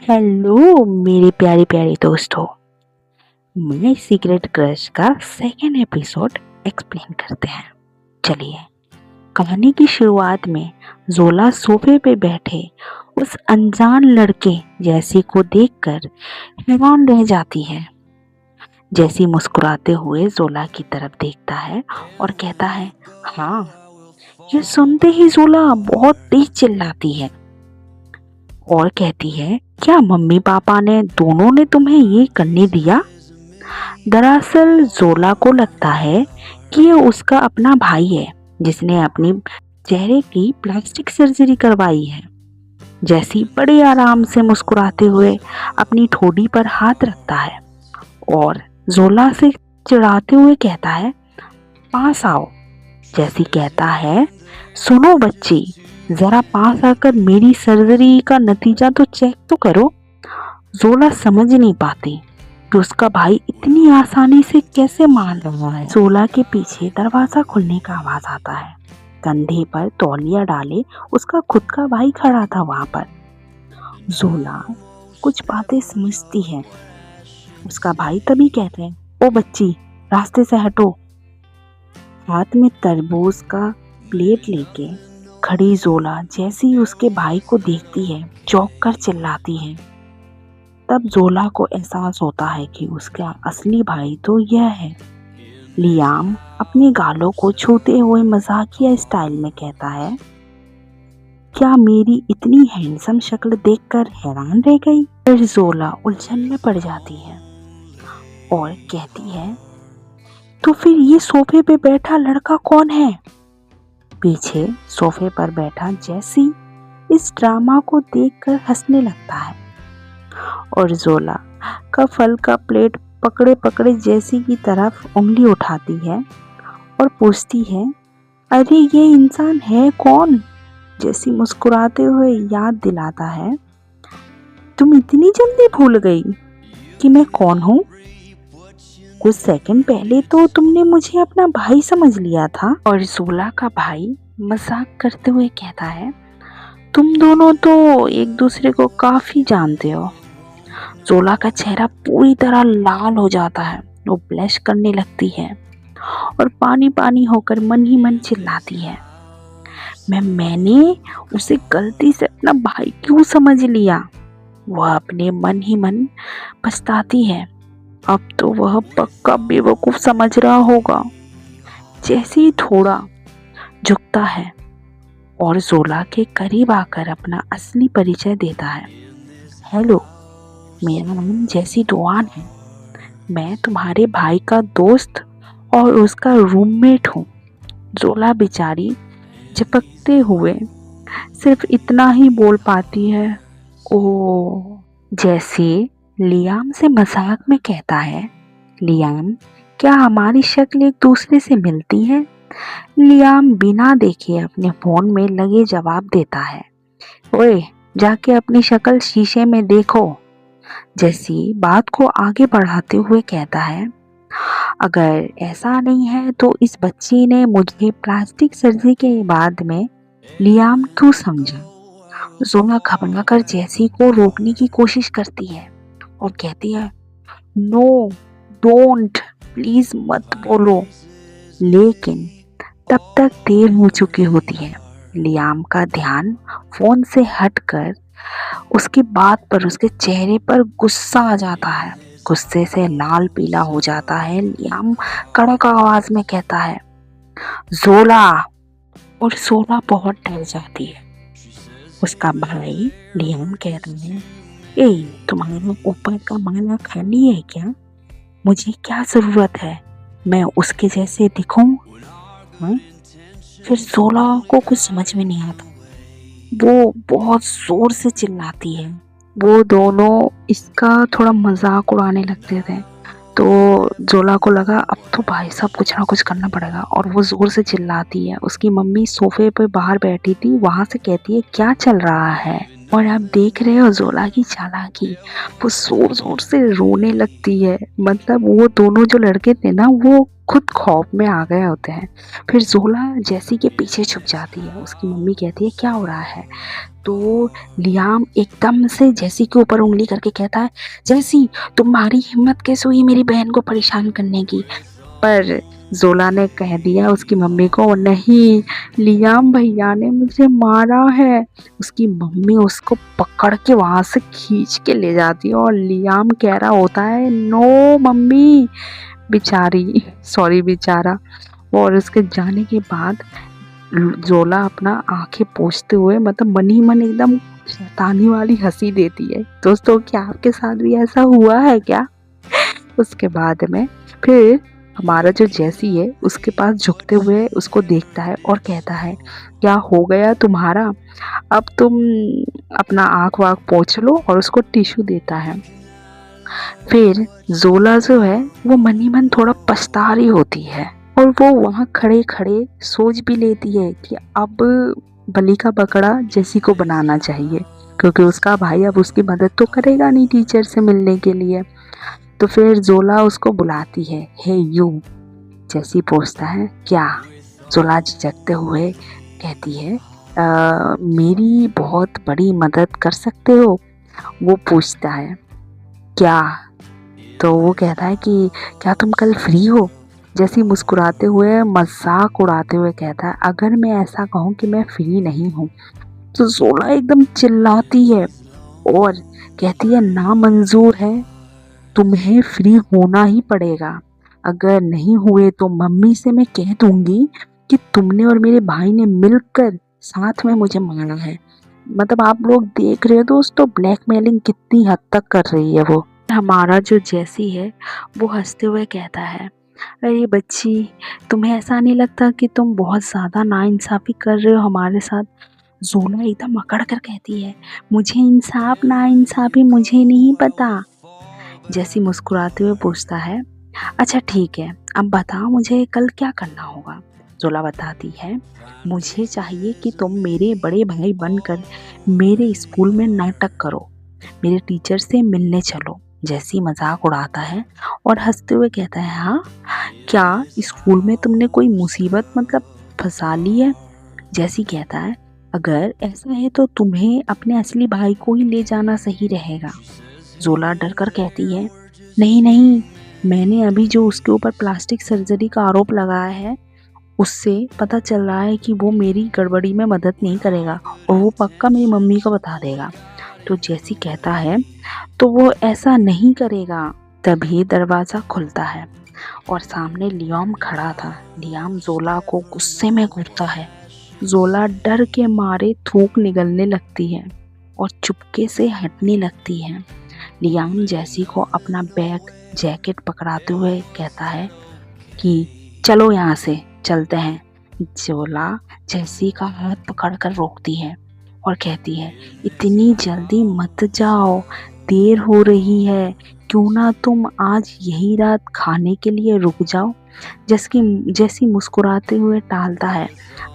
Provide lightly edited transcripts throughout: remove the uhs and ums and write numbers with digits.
Hello मेरे प्यारे प्यारे दोस्तों। मैं सीक्रेट क्रश का सेकेंड एपिसोड एक्सप्लेन करते हैं। चलिए, कहानी की शुरुआत में जोला सोफे पे बैठे उस अनजान लड़के जैसी को देखकर हैरान रह जाती है। जैसी मुस्कुराते हुए जोला की तरफ देखता है और कहता है, हाँ। ये सुनते ही जोला बहुत तेज चिल्लाती है और कहती है, क्या मम्मी पापा ने दोनों ने तुम्हें ये करने दिया? दरअसल जोला को लगता है कि ये उसका अपना भाई है जिसने अपनी चेहरे की प्लास्टिक सर्जरी करवाई है। जैसी बड़े आराम से मुस्कुराते हुए अपनी ठोड़ी पर हाथ रखता है और जोला से चिढ़ाते हुए कहता है, पास आओ। जैसी कहता है, सुनो बच्ची, जरा पास आकर मेरी सर्जरी का नतीजा तो चेक तो करो। जोला समझ नहीं पाती कि उसका भाई इतनी आसानी से कैसे मान रहा है। जोला के पीछे दरवाजा खुलने का आवाज आता है। कंधे पर तौलिया डाले उसका खुद का भाई खड़ा था वहां पर। जोला कुछ बातें समझती है। उसका भाई तभी कहते हैं, ओ बच्ची, रास्ते से हटो। हाथ में तरबूज का प्लेट लेके खड़ी जोला जैसे ही उसके भाई को देखती है, चौंक कर चिल्लाती है। तब जोला को एहसास होता है कि उसका असली भाई तो यह है। लियाम अपने गालों को छूते हुए मजाकिया स्टाइल में कहता है, क्या मेरी इतनी हैंडसम शक्ल देखकर हैरान रह गई? फिर जोला उलझन में पड़ जाती है और कहती है, तो फिर ये सोफे पे बैठा लड़का कौन है? पीछे सोफे पर बैठा जैसी इस ड्रामा को देखकर हंसने लगता है और जोला का फल का प्लेट पकड़े पकड़े जैसी की तरफ उंगली उठाती है और पूछती है, अरे ये इंसान है कौन? जैसी मुस्कुराते हुए याद दिलाता है, तुम इतनी जल्दी भूल गई कि मैं कौन हूँ? कुछ सेकंड पहले तो तुमने मुझे अपना भाई समझ लिया था। और जोला का भाई मजाक करते हुए कहता है, तुम दोनों तो एक दूसरे को काफी जानते हो। जोला का चेहरा पूरी तरह लाल हो जाता है। वो ब्लश करने लगती है और पानी पानी होकर मन ही मन चिल्लाती है, मैंने उसे गलती से अपना भाई क्यों समझ लिया? वह अपने मन ही मन पछताती है। अब तो वह पक्का बेवकूफ समझ रहा होगा। जैसे ही थोड़ा झुकता है और जोला के करीब आकर अपना असली परिचय देता है, हेलो, मेरा नाम जैसी डोआन है। मैं तुम्हारे भाई का दोस्त और उसका रूममेट हूँ। जोला बेचारी झपकते हुए सिर्फ इतना ही बोल पाती है, ओ। जैसे लियाम से मजाक में कहता है, लियाम, क्या हमारी शक्ल एक दूसरे से मिलती है? लियाम बिना देखे अपने फोन में लगे जवाब देता है, ओए, जाके अपनी शक्ल शीशे में देखो। जैसी बात को आगे बढ़ाते हुए कहता है, अगर ऐसा नहीं है तो इस बच्ची ने मुझे प्लास्टिक सर्जरी के बाद में लियाम क्यों समझा? जोला घबरा कर जैसी को रोकने की कोशिश करती है और कहती है, नो, डोंट, प्लीज मत बोलो। लेकिन तब तक देर हो चुकी होती है। लियाम का ध्यान फोन से हटकर उसकी बात पर उसके चेहरे पर गुस्सा आ जाता है। गुस्से से लाल पीला हो जाता है। लियाम कड़क आवाज में कहता है, जोला। और जोला बहुत डर जाती है। उसका भाई लियाम कहता है, ए, तुम्हारा ऊपर का माला खाली है क्या? मुझे क्या जरूरत है, मैं उसके जैसे दिखूं? हाँ? फिर जोला को कुछ समझ में नहीं आता। वो बहुत जोर से चिल्लाती है। वो दोनों इसका थोड़ा मजाक उड़ाने लगते थे, तो जोला को लगा अब तो भाई साहब कुछ ना कुछ करना पड़ेगा और वो जोर से चिल्लाती है। उसकी मम्मी सोफे पे बाहर बैठी थी, वहां से कहती है, क्या चल रहा है? और आप देख रहे हो जोला की चालाकी, वो जोर जोर से रोने लगती है। मतलब वो दोनों जो लड़के थे ना, वो खुद खौफ में आ गए होते हैं। फिर जोला जैसी के पीछे छुप जाती है। उसकी मम्मी कहती है क्या हो रहा है। तो लियाम एकदम से जैसी के ऊपर उंगली करके कहता है, जैसी तुम्हारी हिम्मत कैसे हुई मेरी बहन को परेशान करने की। पर जोला ने कह दिया उसकी मम्मी को, नहीं लियाम भैया ने मुझे मारा है। उसकी मम्मी उसको पकड़ के वहां से खींच के ले जाती है और लियाम कह रहा होता है, नो मम्मी, बेचारी, सॉरी बेचारा। और उसके जाने के बाद जोला अपना आंखें पोंछते हुए मतलब मन ही मन एकदम शैतानी वाली हंसी देती है। दोस्तों क्या आपके साथ भी ऐसा हुआ है क्या। उसके बाद में फिर हमारा जो जैसी है उसके पास झुकते हुए उसको देखता है और कहता है, क्या हो गया तुम्हारा, अब तुम अपना आँख वाँख पोंछ लो, और उसको टिश्यू देता है। फिर जोला जो है वो मन ही मन थोड़ा पछता रही होती है और वो वहाँ खड़े खड़े सोच भी लेती है कि अब बलि का बकरा जैसी को बनाना चाहिए, क्योंकि उसका भाई अब उसकी मदद तो करेगा नहीं टीचर से मिलने के लिए। तो फिर जोला उसको बुलाती है, हे यू। जैसी पूछता है क्या। जोला झिझकते हुए कहती है, मेरी बहुत बड़ी मदद कर सकते हो। वो पूछता है क्या। तो वो कहता है कि क्या तुम कल फ्री हो। जैसी मुस्कुराते हुए मजाक उड़ाते हुए कहता है, अगर मैं ऐसा कहूँ कि मैं फ्री नहीं हूँ। तो जोला एकदम चिल्लाती है और कहती है, ना मंजूर है, तुम्हें फ्री होना ही पड़ेगा। अगर नहीं हुए तो मम्मी से मैं कह दूंगी कि तुमने और मेरे भाई ने मिलकर साथ में मुझे मारा है। मतलब आप लोग देख रहे हो दोस्तों, ब्लैकमेलिंग कितनी हद तक कर रही है वो। हमारा जो जैसी है वो हंसते हुए कहता है, अरे बच्ची, तुम्हें ऐसा नहीं लगता कि तुम बहुत ज़्यादा नाइंसाफ़ी कर रहे हो हमारे साथ। जोला एकदम अकड़ कर कहती है, मुझे इंसाफ नाइंसाफ़ी मुझे नहीं पता। जैसी मुस्कुराते हुए पूछता है, अच्छा ठीक है, अब बताओ मुझे कल क्या करना होगा। जोला बताती है, मुझे चाहिए कि तुम मेरे बड़े भाई बनकर मेरे स्कूल में नाटक करो, मेरे टीचर से मिलने चलो। जैसी मजाक उड़ाता है और हंसते हुए कहता है, हाँ क्या स्कूल में तुमने कोई मुसीबत मतलब फंसा ली है। जैसी कहता है, अगर ऐसा है तो तुम्हें अपने असली भाई को ही ले जाना सही रहेगा। जोला डर कर कहती है, नहीं नहीं, मैंने अभी जो उसके ऊपर प्लास्टिक सर्जरी का आरोप लगाया है उससे पता चल रहा है कि वो मेरी गड़बड़ी में मदद नहीं करेगा और वो पक्का मेरी मम्मी को बता देगा। तो जैसी कहता है, तो वो ऐसा नहीं करेगा। तभी दरवाज़ा खुलता है और सामने लियाम खड़ा था। लियाम जोला को गुस्से में घूरता है। जोला डर के मारे थूक निगलने लगती है और चुपके से हटने लगती है। लियाम जैसी को अपना बैग जैकेट पकड़ाते हुए कहता है कि चलो यहाँ से चलते हैं। जोला जैसी का हाथ पकड़कर रोकती है और कहती है, इतनी जल्दी मत जाओ, देर हो रही है, क्यों ना तुम आज यही रात खाने के लिए रुक जाओ। जैसी मुस्कुराते हुए टालता है,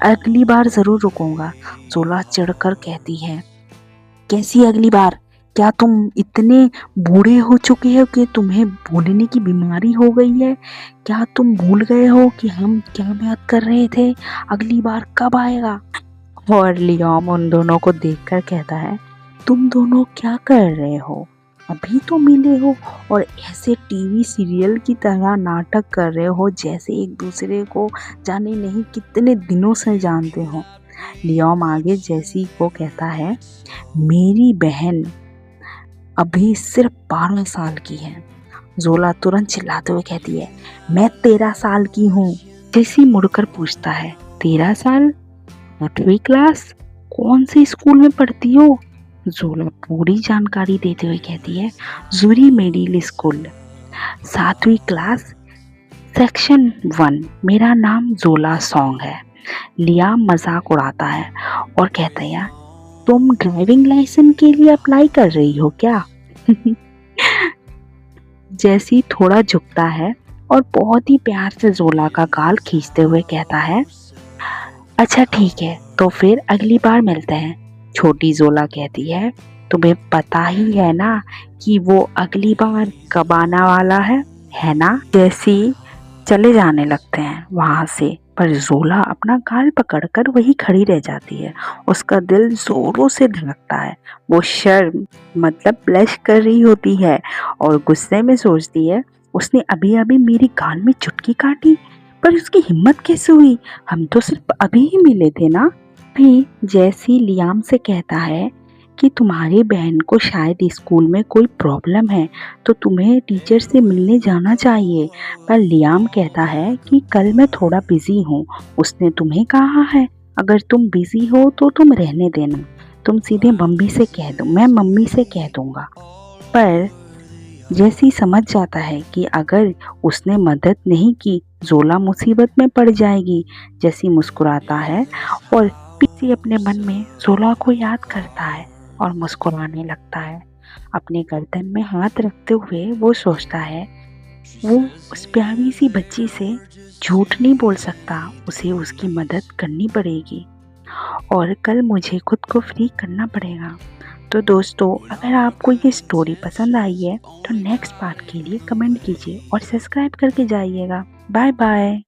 अगली बार ज़रूर रुकूंगा। जोला चिढ़कर कहती है, कैसी अगली बार, क्या तुम इतने बूढ़े हो चुके हो कि तुम्हें भूलने की बीमारी हो गई है। क्या तुम भूल गए हो कि हम क्या बात कर रहे थे, अगली बार कब आएगा। और लियाम उन दोनों को देखकर कहता है, तुम दोनों क्या कर रहे हो, अभी तो मिले हो और ऐसे टीवी सीरियल की तरह नाटक कर रहे हो जैसे एक दूसरे को जाने नहीं कितने दिनों से जानते हो। लियाम आगे जैसी को कहता है, मेरी बहन अभी सिर्फ 12 साल की है। जोला तुरंत चिल्लाते हुए कहती है, मैं 13 साल की हूँ। जैसी मुड़कर पूछता है, 13 साल, 8वीं क्लास, कौन से स्कूल में पढ़ती हो। जोला पूरी जानकारी देते हुए कहती है, जूरी मिडिल स्कूल, 7वीं क्लास, सेक्शन 1, मेरा नाम जोला सॉन्ग है। लियाम मजाक उड़ाता है और कहता है, तुम ड्राइविंग लाइसेंस के लिए अप्लाई कर रही हो क्या। जैसी थोड़ा झुकता है और बहुत ही प्यार से जोला का गाल खींचते हुए कहता है, अच्छा ठीक है, तो फिर अगली बार मिलते हैं। छोटी जोला कहती है, तुम्हें पता ही है ना कि वो अगली बार कब आने वाला है ना? जैसी चले जाने लगते हैं वहां से, पर जोला अपना गाल पकड़कर वही खड़ी रह जाती है। उसका दिल जोरों से धड़कता है। वो शर्म मतलब ब्लश कर रही होती है और गुस्से में सोचती है, उसने अभी अभी मेरी गाल में चुटकी काटी, पर उसकी हिम्मत कैसे हुई? हम तो सिर्फ अभी ही मिले थे ना। भी जैसी लियाम से कहता है कि तुम्हारी बहन को शायद स्कूल में कोई प्रॉब्लम है, तो तुम्हें टीचर से मिलने जाना चाहिए। पर लियाम कहता है कि कल मैं थोड़ा बिजी हूँ। उसने तुम्हें कहा है, अगर तुम बिजी हो तो तुम रहने देना, तुम सीधे मम्मी से कह दो, मैं मम्मी से कह दूंगा। पर जैसी समझ जाता है कि अगर उसने मदद नहीं की जोला मुसीबत में पड़ जाएगी। जैसी मुस्कुराता है और पीसी अपने मन में जोला को याद करता है और मुस्कुराने लगता है। अपने गर्दन में हाथ रखते हुए वो सोचता है, वो उस प्यारी सी बच्ची से झूठ नहीं बोल सकता, उसे उसकी मदद करनी पड़ेगी और कल मुझे खुद को फ्री करना पड़ेगा। तो दोस्तों, अगर आपको ये स्टोरी पसंद आई है तो नेक्स्ट पार्ट के लिए कमेंट कीजिए और सब्सक्राइब करके जाइएगा। Bye bye.